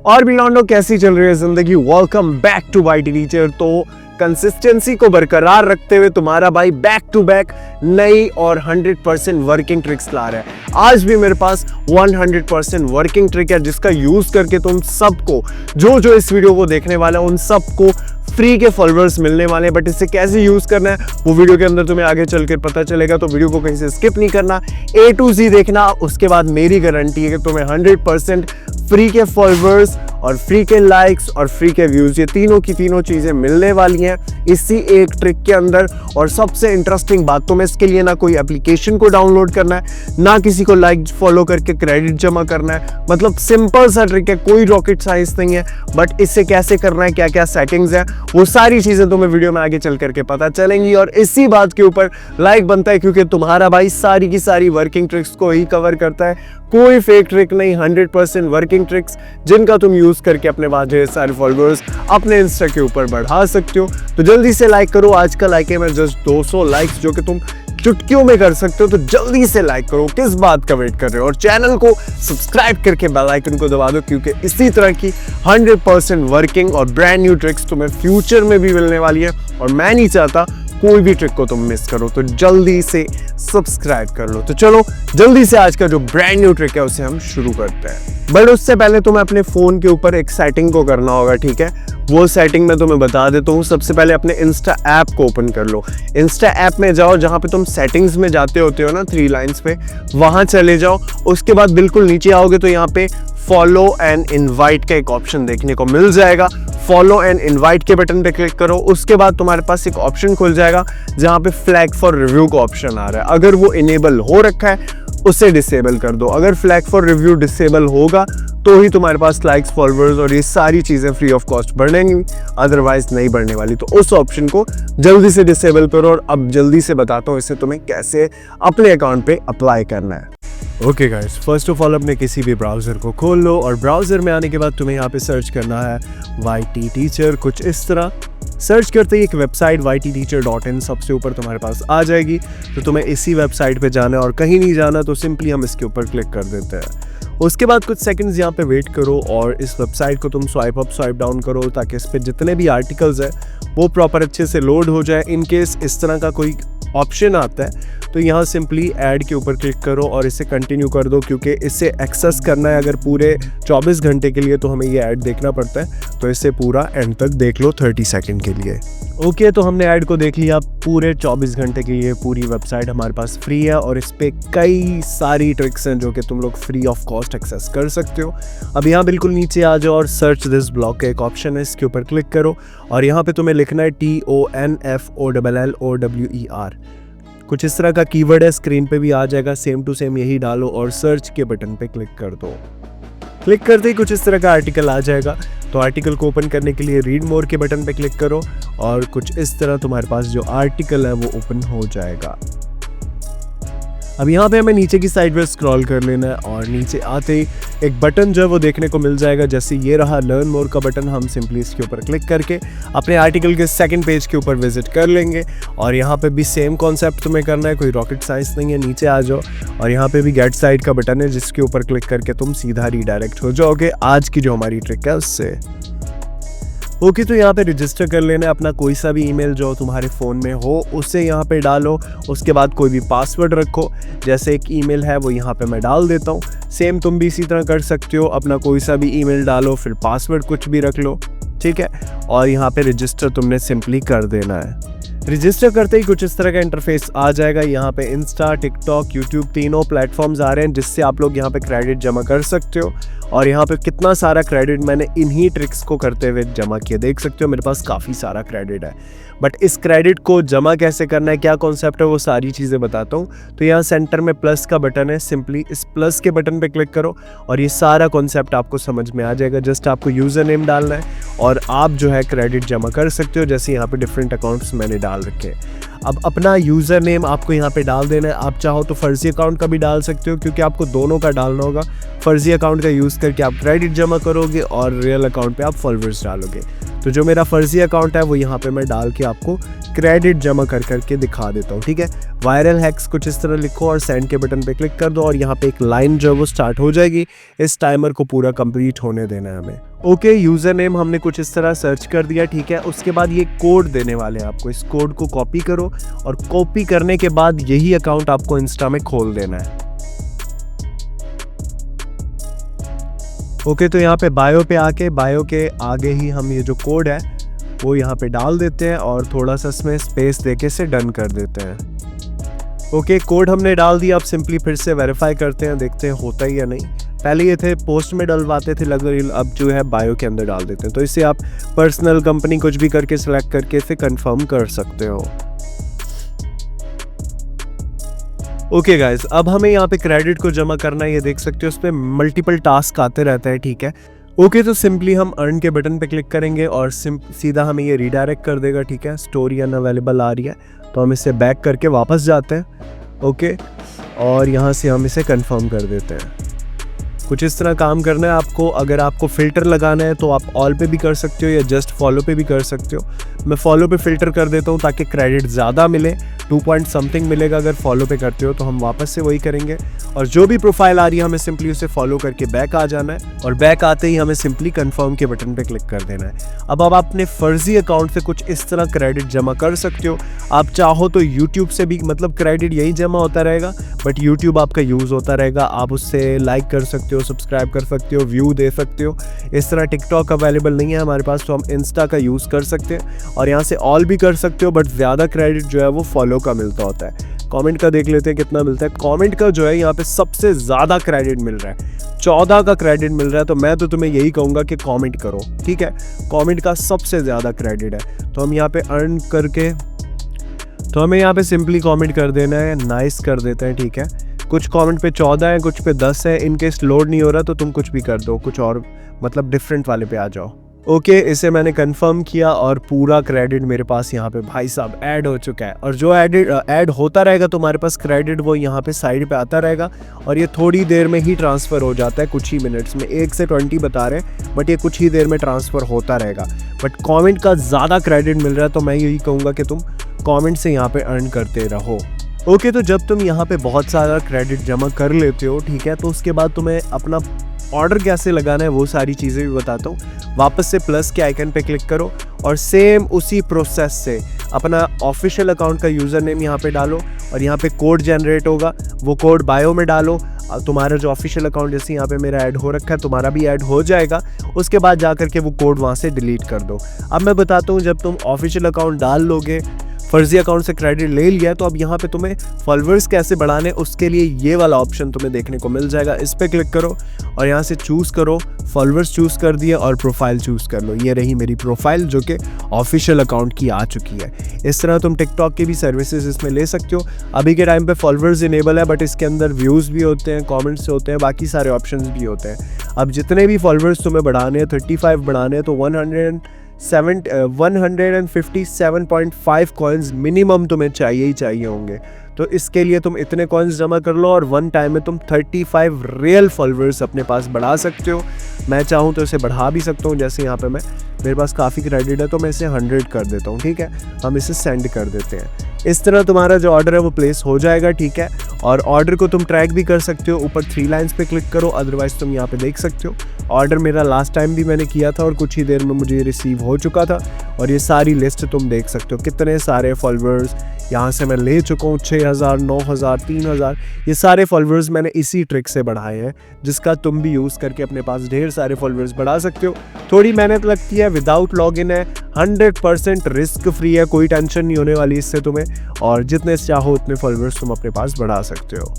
और भी लौंडो कैसी चल रही है जिंदगी। Welcome back to YT teacher. तो कंसिस्टेंसी को बरकरार रखते हुए तुम्हारा भाई बैक टू बैक नई और 100% वर्किंग ट्रिक्स ला रहा है। आज भी मेरे पास 100% वर्किंग ट्रिक है जिसका यूज करके तुम सबको जो इस वीडियो को देखने वाला है उन सबको फ्री के फॉलोअर्स मिलने वाले हैं। बट इसे कैसे यूज करना है वो वीडियो के अंदर तुम्हें आगे चलकर पता चलेगा। तो वीडियो को कहीं से स्किप नहीं करना, A to Z देखना। उसके बाद मेरी गारंटी है कि तुम्हें 100% फ्री के फॉलोअर्स और फ्री के लाइक्स और फ्री के व्यूज, ये तीनों की तीनों चीजें मिलने वाली हैं इसी एक ट्रिक के अंदर। और सबसे इंटरेस्टिंग बात, तुम्हें इसके लिए ना कोई एप्लीकेशन को डाउनलोड करना है, ना किसी को लाइक फॉलो करके क्रेडिट जमा करना है। मतलब सिंपल सा ट्रिक है, कोई रॉकेट साइंस नहीं है। बट इससे कैसे करना है, क्या क्या सेटिंग्स है, वो सारी चीजें तुम्हें वीडियो में आगे चल करके पता चलेंगी। और इसी बात के ऊपर लाइक बनता है क्योंकि तुम्हारा भाई सारी की सारी वर्किंग ट्रिक्स को ही कवर करता है। कोई फेक ट्रिक नहीं, 100% वर्किंग ट्रिक्स जिनका तुम यूज करके अपने बाद ढेर सारे फॉलोअर्स अपने इंस्टा के ऊपर बढ़ा सकते हो। तो जल्दी से लाइक करो। आज का लाइक है मैं जस्ट 200 लाइक्स, जो कि तुम चुटकियों में कर सकते हो। तो जल्दी से लाइक करो, किस बात का वेट कर रहे हो। और चैनल को सब्सक्राइब करके बेल आइकन को दबा दो क्योंकि इसी तरह की 100% वर्किंग और ब्रांड न्यू ट्रिक्स तुम्हें फ्यूचर में भी मिलने वाली है। और मैं नहीं चाहता कोई भी ट्रिक को तुम मिस करो, तो जल्दी से सब्सक्राइब कर लो। तो चलो जल्दी से आज का जो ब्रांड न्यू ट्रिक है उसे हम शुरू करते हैं। बट उससे पहले तुम्हें अपने फोन के ऊपर एक सेटिंग को करना होगा, ठीक है। वो सेटिंग मैं तुम्हें बता देता हूँ। सबसे पहले अपने इंस्टा ऐप को ओपन कर लो। इंस्टा ऐप में जाओ, जहाँ पे तुम सेटिंग्स में जाते होते हो ना 3 लाइंस पे, वहां चले जाओ। उसके बाद बिल्कुल नीचे आओगे तो यहाँ पे फॉलो एंड इनवाइट का एक ऑप्शन देखने को मिल जाएगा। फॉलो एंड इनवाइट के बटन पे क्लिक करो। उसके बाद तुम्हारे पास एक ऑप्शन खुल जाएगा जहाँ पे फ्लैग फॉर रिव्यू का ऑप्शन आ रहा है। अगर वो इनेबल हो रखा है उसे डिसेबल कर दो। अगर फ्लैग फॉर रिव्यू डिसेबल होगा तो ही तुम्हारे पास लाइक्स, फॉलोअर्स और ये सारी चीजें फ्री ऑफ कॉस्ट बढ़ेंगी, अदरवाइज नहीं बढ़ने वाली। तो उस ऑप्शन को जल्दी से डिसेबल करो। और अब जल्दी से बताता हूँ इसे तुम्हें कैसे अपने अकाउंट पे अप्लाई करना है। Okay guys, first of all अपने किसी भी ब्राउज़र को खोल लो और ब्राउज़र में आने के बाद तुम्हें यहाँ पे सर्च करना है वाईटी टीचर। कुछ इस तरह सर्च करते ही एक वेबसाइट ytteacher.in सबसे ऊपर तुम्हारे पास आ जाएगी। तो तुम्हें इसी वेबसाइट पे जाना है और कहीं नहीं जाना। तो सिंपली हम इसके ऊपर क्लिक कर देते हैं। उसके बाद कुछ सेकंड्स यहाँ पे वेट करो और इस वेबसाइट को तुम स्वाइप अप स्वाइप डाउन करो ताकि इस पे जितने भी आर्टिकल्स हैं वो प्रॉपर अच्छे से लोड हो जाए। इन केस इस तरह का कोई ऑप्शन आता है तो यहाँ सिंपली ऐड के ऊपर क्लिक करो और इसे कंटिन्यू कर दो क्योंकि इसे एक्सेस करना है अगर पूरे 24 घंटे के लिए तो हमें ये ऐड देखना पड़ता है। तो इसे पूरा एंड तक देख लो 30 सेकंड के लिए। ओके, तो हमने ऐड को देख लिया। पूरे 24 घंटे के लिए पूरी वेबसाइट हमारे पास फ्री है और इस पे कई सारी ट्रिक्स हैं जो कि तुम लोग फ्री ऑफ कॉस्ट एक्सेस कर सकते हो। अब यहाँ बिल्कुल नीचे आ जाओ और सर्च दिस ब्लॉग का एक ऑप्शन है, इसके ऊपर क्लिक करो और यहाँ पे तुम्हें लिखना है TONFOLLOWER। कुछ इस तरह का कीवर्ड है, स्क्रीन पे भी आ जाएगा। सेम टू सेम यही डालो और सर्च के बटन पे क्लिक कर दो। क्लिक करते ही कुछ इस तरह का आर्टिकल आ जाएगा। तो आर्टिकल को ओपन करने के लिए रीड मोर के बटन पे क्लिक करो और कुछ इस तरह तुम्हारे पास जो आर्टिकल है वो ओपन हो जाएगा। अब यहाँ पे हमें नीचे की साइड पे स्क्रॉल कर लेना है और नीचे आते ही एक बटन जो है वो देखने को मिल जाएगा। जैसे ये रहा लर्न मोर का बटन, हम सिंपली इसके ऊपर क्लिक करके अपने आर्टिकल के सेकंड पेज के ऊपर विजिट कर लेंगे। और यहाँ पे भी सेम कॉन्सेप्ट तुम्हें करना है, कोई रॉकेट साइंस नहीं है। नीचे आ जाओ और यहाँ पे भी गेट साइट का बटन है जिसके ऊपर क्लिक करके तुम सीधा रीडायरेक्ट हो जाओगे आज की जो हमारी ट्रिक है उससे। ओके, तो यहाँ पे रजिस्टर कर लेना है अपना कोई सा भी ईमेल जो तुम्हारे फ़ोन में हो उसे यहाँ पे डालो। उसके बाद कोई भी पासवर्ड रखो, जैसे एक ईमेल है वो यहाँ पे मैं डाल देता हूँ। सेम तुम भी इसी तरह कर सकते हो, अपना कोई सा भी ईमेल डालो फिर पासवर्ड कुछ भी रख लो, ठीक है। और यहाँ पे रजिस्टर तुमने सिंपली कर देना है। रजिस्टर करते ही कुछ इस तरह का इंटरफेस आ जाएगा। यहाँ पे इंस्टा, टिकटॉक, यूट्यूब तीनों प्लेटफॉर्म्स आ रहे हैं जिससे आप लोग यहाँ पे क्रेडिट जमा कर सकते हो। और यहाँ पे कितना सारा क्रेडिट मैंने इन्हीं ट्रिक्स को करते हुए जमा किया, देख सकते हो मेरे पास काफ़ी सारा क्रेडिट है। बट इस क्रेडिट को जमा कैसे करना है, क्या कॉन्सेप्ट है, वो सारी चीज़ें बताता हूँ। तो यहाँ सेंटर में प्लस का बटन है, सिंपली इस प्लस के बटन पे क्लिक करो और ये सारा कॉन्सेप्ट आपको समझ में आ जाएगा। जस्ट आपको यूज़र नेम डालना है और आप जो है क्रेडिट जमा कर सकते हो। जैसे यहाँ पे डिफरेंट अकाउंट्स मैंने डाल रखे हैं। अब अपना यूज़र नेम आपको यहाँ पे डाल देना है। आप चाहो तो फर्जी अकाउंट का भी डाल सकते हो क्योंकि आपको दोनों का डालना होगा। फर्जी अकाउंट का यूज़ करके आप क्रेडिट जमा करोगे और रियल अकाउंट पे आप फॉलोअर्स डालोगे। तो जो मेरा फर्जी अकाउंट है वो यहाँ पे मैं डाल के आपको क्रेडिट जमा कर करके दिखा देता हूँ, ठीक है। वायरल हैक्स कुछ इस तरह लिखो और सेंड के बटन पे क्लिक कर दो और यहाँ पे एक लाइन जो है वो स्टार्ट हो जाएगी। इस टाइमर को पूरा कंप्लीट होने देना है हमें। ओके, यूजर नेम हमने कुछ इस तरह सर्च कर दिया, ठीक है। उसके बाद ये कोड देने वाले हैं आपको, इस कोड को कॉपी करो और कॉपी करने के बाद यही अकाउंट आपको इंस्टा में खोल देना है। ओके, तो यहाँ पे बायो पे आके बायो के आगे ही हम ये जो कोड है वो यहाँ पे डाल देते हैं और थोड़ा सा इसमें स्पेस देके से डन कर देते हैं। ओके, कोड हमने डाल दिया। अब सिंपली फिर से वेरीफाई करते हैं, देखते हैं होता है या नहीं। पहले ये थे पोस्ट में डलवाते थे लगभग, अब जो है बायो के अंदर डाल देते हैं। तो इसे आप पर्सनल, कंपनी कुछ भी करके सिलेक्ट करके इसे कंफर्म कर सकते हो। ओके गाइस, अब हमें यहाँ पे क्रेडिट को जमा करना है। ये देख सकते हो उस पर मल्टीपल टास्क आते रहते हैं, ठीक है। ओके, तो सिंपली हम अर्न के बटन पे क्लिक करेंगे और सीधा हमें ये रीडायरेक्ट कर देगा, ठीक है। स्टोरी अनअवेलेबल आ रही है तो हम इसे बैक करके वापस जाते हैं। ओके, और यहाँ से हम इसे कंफर्म कर देते हैं। कुछ इस तरह काम करना है आपको। अगर आपको फ़िल्टर लगाना है तो आप ऑल पे भी कर सकते हो या जस्ट फॉलो पे भी कर सकते हो। मैं फॉलो पे फ़िल्टर कर देता हूँ ताकि क्रेडिट ज़्यादा मिले, 2 पॉइंट समथिंग मिलेगा अगर फॉलो पे करते हो। तो हम वापस से वही करेंगे और जो भी प्रोफाइल आ रही है हमें सिंपली उसे फॉलो करके बैक आ जाना है और बैक आते ही हमें सिंपली कंफर्म के बटन पे क्लिक कर देना है। अब आप अपने फर्जी अकाउंट से कुछ इस तरह क्रेडिट जमा कर सकते हो। आप चाहो तो यूट्यूब से भी, मतलब क्रेडिट यही जमा होता रहेगा बट यूट्यूब आपका यूज़ होता रहेगा। आप उससे लाइक कर सकते हो, सब्सक्राइब कर सकते हो, व्यू दे सकते हो। इस तरह टिकटॉक अवेलेबल नहीं है हमारे पास तो हम इंस्टा का यूज़ कर सकते हैं और यहाँ से ऑल भी कर सकते हो, बट ज़्यादा क्रेडिट जो है वो फॉलो का मिलता होता है। कमेंट का देख लेते हैं कितना मिलता है। कमेंट का जो है यहाँ पे सबसे ज़्यादा क्रेडिट मिल रहा है, 14 का क्रेडिट मिल रहा है। तो मैं तो तुम्हें यही कहूँगा कि कमेंट करो, ठीक है। कमेंट का सबसे ज़्यादा क्रेडिट है तो हम यहाँ पे अर्न करके, तो हमें यहाँ पे सिंपली कमेंट कर देना है, नाइस कर देते हैं, ठीक है। कुछ कमेंट पे 14 है, कुछ पे 10 है। इनकेस लोड नहीं हो रहा तो तुम कुछ भी कर दो, कुछ और मतलब डिफरेंट वाले पे आ जाओ। ओके, इसे मैंने कंफर्म किया और पूरा क्रेडिट मेरे पास यहाँ पे भाई साहब ऐड हो चुका है। और जो ऐड होता रहेगा तुम्हारे पास क्रेडिट, वो यहाँ पे साइड पे आता रहेगा और ये थोड़ी देर में ही ट्रांसफ़र हो जाता है, कुछ ही मिनट्स में। 1 से 20 बता रहे हैं बट ये कुछ ही देर में ट्रांसफ़र होता रहेगा। बट कमेंट का ज़्यादा क्रेडिट मिल रहा है तो मैं यही कहूँगा कि तुम कमेंट से यहाँ पे अर्न करते रहो। ओके, तो जब तुम यहाँ पे बहुत सारा क्रेडिट जमा कर लेते हो, ठीक है, तो उसके बाद तुम्हें अपना ऑर्डर कैसे लगाना है वो सारी चीज़ें भी बताता हूँ। वापस से प्लस के आइकन पे क्लिक करो और सेम उसी प्रोसेस से अपना ऑफिशियल अकाउंट का यूज़र नेम यहाँ पे डालो और यहाँ पे कोड जनरेट होगा, वो कोड बायो में डालो। तुम्हारा जो ऑफिशियल अकाउंट, जैसे यहाँ पे मेरा ऐड हो रखा है, तुम्हारा भी ऐड हो जाएगा। उसके बाद जा करके वो कोड वहाँ से डिलीट कर दो। अब मैं बताता हूँ, जब तुम ऑफिशियल अकाउंट डाल लोगे, फर्जी अकाउंट से क्रेडिट ले लिया, तो अब यहाँ पे तुम्हें फॉलोअर्स कैसे बढ़ाने, उसके लिए ये वाला ऑप्शन तुम्हें देखने को मिल जाएगा। इस पर क्लिक करो और यहाँ से चूज़ करो, फॉलोअर्स चूज़ कर दिए और प्रोफाइल चूज़ कर लो। ये रही मेरी प्रोफाइल जो कि ऑफिशियल अकाउंट की आ चुकी है। इस तरह तुम टिकटॉक की भी सर्विसेज इसमें ले सकते हो। अभी के टाइम पे फॉलोअर्स इनेबल है बट इसके अंदर व्यूज़ भी होते हैं, कमेंट्स होते हैं, बाकी सारे ऑप्शंस भी होते हैं। अब जितने भी फॉलोअर्स तुम्हें बढ़ाने हैं, 35 बढ़ाने हैं, तो 157.5 कॉइन्स मिनिमम तुम्हें चाहिए ही चाहिए होंगे। तो इसके लिए तुम इतने कॉइन्स जमा कर लो और वन टाइम में तुम 35 रियल फॉलोअर्स अपने पास बढ़ा सकते हो। मैं चाहूँ तो इसे बढ़ा भी सकता हूँ, जैसे यहाँ पे मेरे पास काफ़ी क्रेडिट है तो मैं इसे 100 कर देता हूँ, ठीक है। हम इसे सेंड कर देते हैं। इस तरह तुम्हारा जो ऑर्डर है वो प्लेस हो जाएगा, ठीक है। और ऑर्डर को तुम ट्रैक भी कर सकते हो, ऊपर 3 लाइन्स पे क्लिक करो, अदरवाइज तुम यहाँ पे देख सकते हो। ऑर्डर मेरा लास्ट टाइम भी मैंने किया था और कुछ ही देर में मुझे रिसीव हो चुका था। और ये सारी लिस्ट तुम देख सकते हो, कितने सारे फॉलोअर्स यहाँ से मैं ले चुका हूँ। 6000, 9000, 3000, ये सारे फॉलोअर्स मैंने इसी ट्रिक से बढ़ाए हैं, जिसका तुम भी यूज़ करके अपने पास ढेर सारे फॉलोअर्स बढ़ा सकते हो। थोड़ी मेहनत लगती है, विदाउट लॉगिन है, 100% रिस्क फ्री है, कोई टेंशन नहीं होने वाली इससे तुम्हें। और जितने चाहो उतने फॉलोअर्स तुम अपने पास बढ़ा सकते हो।